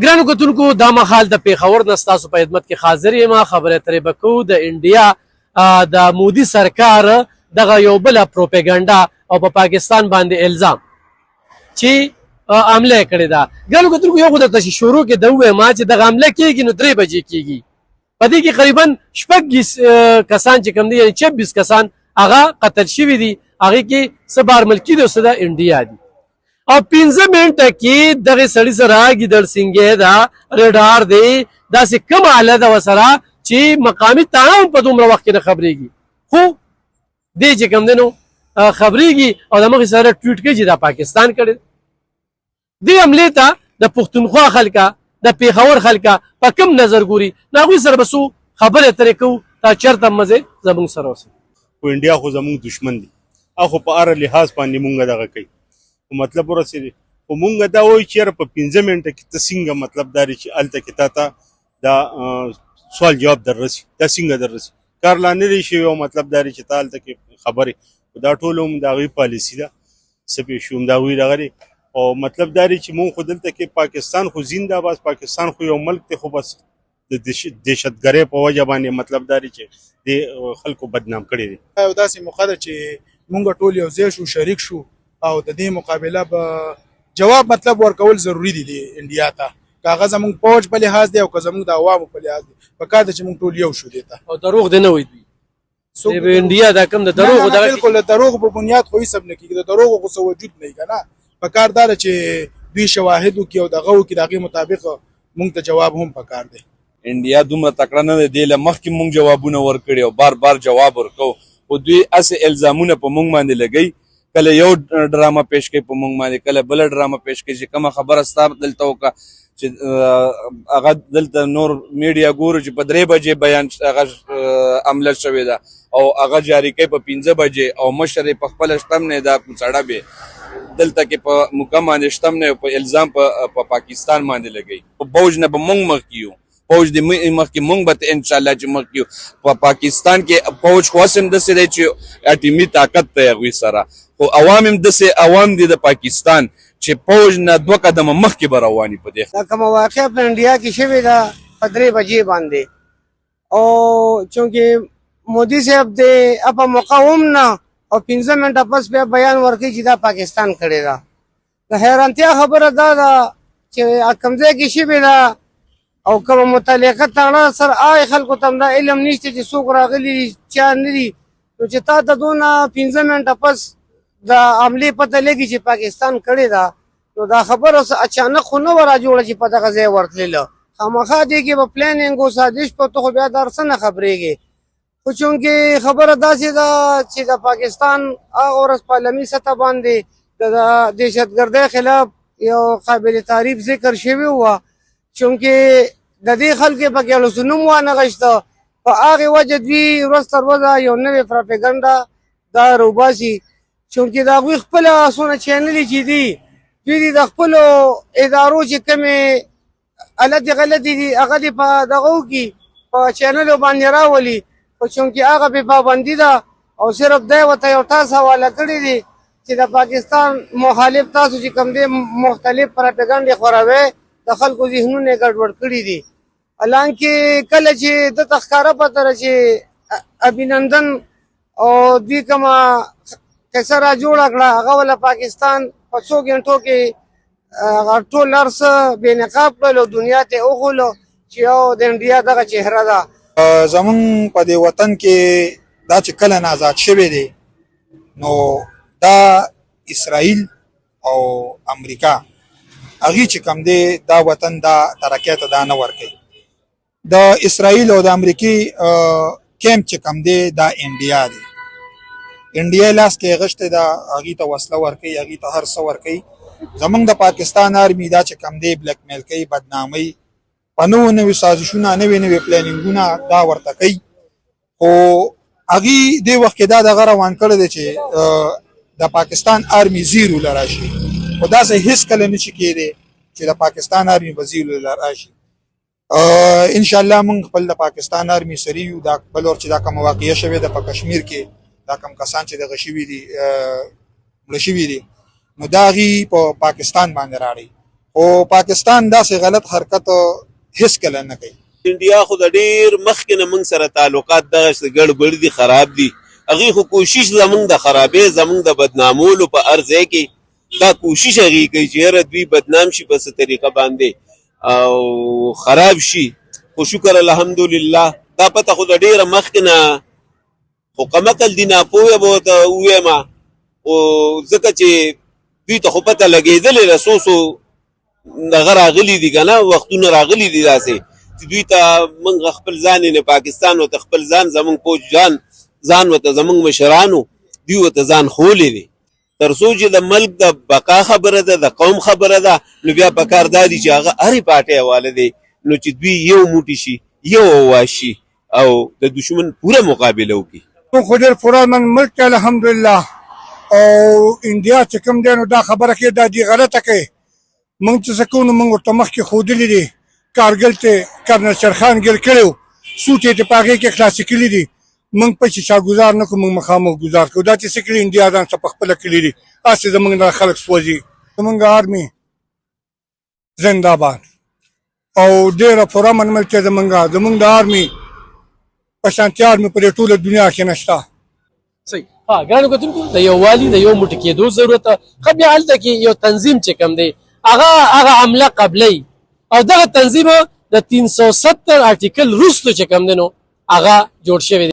ګرانو کتونکو دا مهال د پیښور نه ستاسو په خدمت کې حاضر یم. خبرې اترې به کوو د انډیا د مودي سرکار دغه یو بله پروپیګنډا او په پاکستان باندې الزام چې حمله کړې ده. ګرانو کتونکو یو خو درته شروع کې د ووایم چې دغه حمله کېږي نو 3 بجې کېږي. په دې کې قریبا 26 کسان چې کوم دي یعنې 26 کسان هغه قتل شوي دي. هغې کې څه بارملکي دي او څه د انډیا دي. او 15 منټه کې دغه سړي سره ګیدړ سینګې ده رډار دی داسې کومه آله ده ورسره چې مقامي تاڼه هم په دومره وخت کې نه خبرېږي. خو دې چې کوم دی نو خبرېږي او د مخې سره ټویټ کوي چې دا پاکستان کړی. دې حملې ته د پښتونخوا خلکه د پیښور خلکه په کوم نظر ګوري نو هغوی سره به څو خبرې اترې کوو. تا چېرته مزې زموږ سره اوسئ. خو انډیا خو زموږ دشمن دی او خو په هر لحاظ باندې مونږ دغه کوي. مطلب ورسېږي خو مونږ دا وایو چې یاره په 15 منټه کې ته څنګه مطلب دا دی چې هلته کې تا ته دا سوال جواب در رسي دا څنګه در رسي کار لا نه دی شوی او مطلب دا دی چې تا هلته کې خبرې دا ټول هم د هغوی پالیسي ده څه پېښ شو هم د هغوی دغه دی او مطلب دا دی چې مونږ خو دلته کې پاکستان خو زنده باد پاکستان خو یو ملک دی خو بس د دهشتګرۍ په وجه باندې مطلب دا دی چې د خلکو بدنام کړی دی. یو داسې موقع ده چې مونږ ټول یو ځای شو شریک شو او د دې مقابله به جواب مطلب ورکول ضروری دي د انډیا ته که هغه زموږ فوج په لحاظ دی او که زموږ د عوامو په لحاظ دی پکار ده چې مونږ ټول یو شو دې ته. او دروغ دی نه وایي دوی انډیا دا کوم د دروغو دغه بالکل د دروغو په بنیاد خو هېڅ هم نه کېږي. د دروغو خو څه وجود نه وي که نه پکار دا ده چې دوی شواهد وکړي او دغه وکړي د هغې مطابق مونږ ته جواب هم پکار دی. انډیا دومره تکړه نه دی دې له مخکې مونږ جوابونه ورکړي او بار بار جواب ورکو خو دوی هسې الزامونه په مونږ باندې لګوي. کله یو ډرامه پیش کوي په مونږ باندې کله بله ډرامه پیش کوي چې کومه خبره ستا دلته وکړه چې هغه دلته نور میډیا ګورو چې په 3 بجې بیان هغه عمله شوې ده او هغه جاري کوي په 15 بجې او مشر یې په خپله شتم نه دا کوڅړه به دلته کې په مکم باندې شتم نه په الزام په پاکستان باندې لګوي. فوج نه به مونږ مخکې یو فوج د مخکې مونږ به انشاءالله چې مخکې یو په پاکستان کې فوج خو هسې هم داسې دی چې اټیمي طاقت دی هغوی سره خو عوام هم داسې عوام دي د پاکستان چې فوج نه 2 قدمه مخکې به رواني په دې. دا کومه واقعه په انډیا کې شوې ده په 3 بجې باندې او چونکې مودي صاحب د په موقع هم نه او 15 منټه پس بیا بیان ورکوي چې دا پاکستان کړې ده. د حیرانتیا خبره دا ده چې کوم ځای کې شوې ده او کومه متعلقه تاڼه سره هغې خلکو ته هم دا علم نشته چې څوک راغلي دي چا نه دي نو چې تا ته دونه 15 منټه پس د حملې پته لګي چې پاکستان کړې ده نو دا خبره اچانک خو نه وه راجوړه چې په دغه ځای ورتلله. خامخا دې کې به پلانینګ او سازش په ته خو بیا دا هر څه نه خبرېږي خو چونکې خبره داسې ده چې د پاکستان هغه ورځ په عالمي سطح باندې د دهشتګردۍ خلاف یو قابل تعریف ذکر شوی وه چونکې د دې خلکو پکې هلوسو نوم وانغښته په هغې وجه دوی ورځ تر ورځه یو نوې پراپیګنډا دا روباسي چونکې د هغوی خپله څونه چینلې چې دي دوی دي د خپلو ادارو چې کومې غلطې غلطې دي هغه دې په دغه وکړي په چینلو باندې راولي خو چونکې هغه بې پابندي ده او صرف دی ورته یو ټاس حواله کړي دي چې د پاکستان مخالف تاسو چې کوم دی مختلف پراپیګنډې خوروئ د خلکو ذهنونه یې ګډوډ کړي دي. حالانکې کله چې دته ښکاره پته ده چې ابینندن او دوی کومه قصه را جوړه کړه هغه وله پاکستان په 100 غنټو کې هغه ټول هر څه بې نقاب کړل او دنیا ته یې وښولو چې یو د انډیا دغه چهره ده. زمونږ په دې وطن کې دا چې کله نه آزاد شوی دی نو دا اسرائیل او امریکا هغې چې کوم دی دا وطن دا ترقۍ ته دا نه ورکوي. د اسرائیل او د امریکې کیمپ چې کوم دی دا انډیا دی. انډیا لاس کې غشته ده هغې ته وسله ورکوي هغې ته هر څه ورکوي. زمونږ د پاکستان آرمي دا چې کوم دی بلیک میل کوي بدناموي په نوو نوي سازشونه نوي نوي پلانینګونه دا ورته کوي خو هغې دې وخت کې دا دغه روان کړی دی چې د پاکستان آرمي زیرو له راشي خو داسې هېڅ کله نه شي کېدی چې د پاکستان آرمي به زیرو له راشي. انشاءالله موږ خپل د پاکستان آرمي سره یو دا بل ور چې دا کومه واقعه شوې ده په کشمیر کې دا کوم کسان چې دغه شوي دي مړه شوي دي نو دا هغې په پاکستان باندې راړي او پاکستان داسې غلط حرکت هیڅ کله نه کوي. انډیا خو د ډیر مخکې نه موږ سره تعلقات دغه ګډوډ دي، خراب دي. هغې خو کوشش زموږ د خرابۍ، زموږ د بدنامولو په هر ځای کې دا کوشش هغې کوي چې یاره دوی بدنام شي په څه طریقه باندې او خراب شي. خو شکر الحمدلله دا پته خو د ډېره مخکې نه خو کمقل دي ناپوهه به ورته ووایم، خو ځکه چې دوی ته خو پته لګېدلې ده څو څو دغه راغلي دي که نه، وختونه راغلي دي داسې چې دوی ته موږ خپل ځان یې پاکستان ورته خپل ځان زموږ پوج ځان ورته زموږ مشرانو دوی ورته ځان ښولی دی. تر څو چې د ملک د بقا خبره ده، د قوم خبره ده، نو بیا پکار دا دي چې هغه هرې پارټۍ حواله دی نو چې دوی یو موټی شي، یو اواز شي او د دشمن پوره مقابله وکړي. موږ خو ډېر پرامن ملک دی الحمدلله، او انډیا چې کوم دی نو دا خبره کې دا دي غلطه کوي. موږ چې څه کوو نو موږ ورته مخکې ښودلي دي، کارګل ته کرنل شیرخان ګیل کړی و، سوټ یې په هغې کې خلاصې کړي دي. موږ پسې چا ګزار نه کوو، موږ مخامخ ګزار کوو. دا چې څه کړي انډیا ځان څه په خپله کړي دي، هسې زموږ دا خلک سوځي. زموږ آرمي زنده‌باد او ډېره پرامن ملک دی زموږ د آرمي په شانتې آرمي په دې ټوله دنیا کې نشته. صحیح. ګرانو کتونکو د یووالي د یو موټی کېدو ضرورت ده. ښه بیا هلته کې یو تنظیم چې کوم دی هغه عمله قبلوي او دغه تنظیم د 370 آرټیکل وروستو چې کوم دی نو هغه جوړ شوی دی.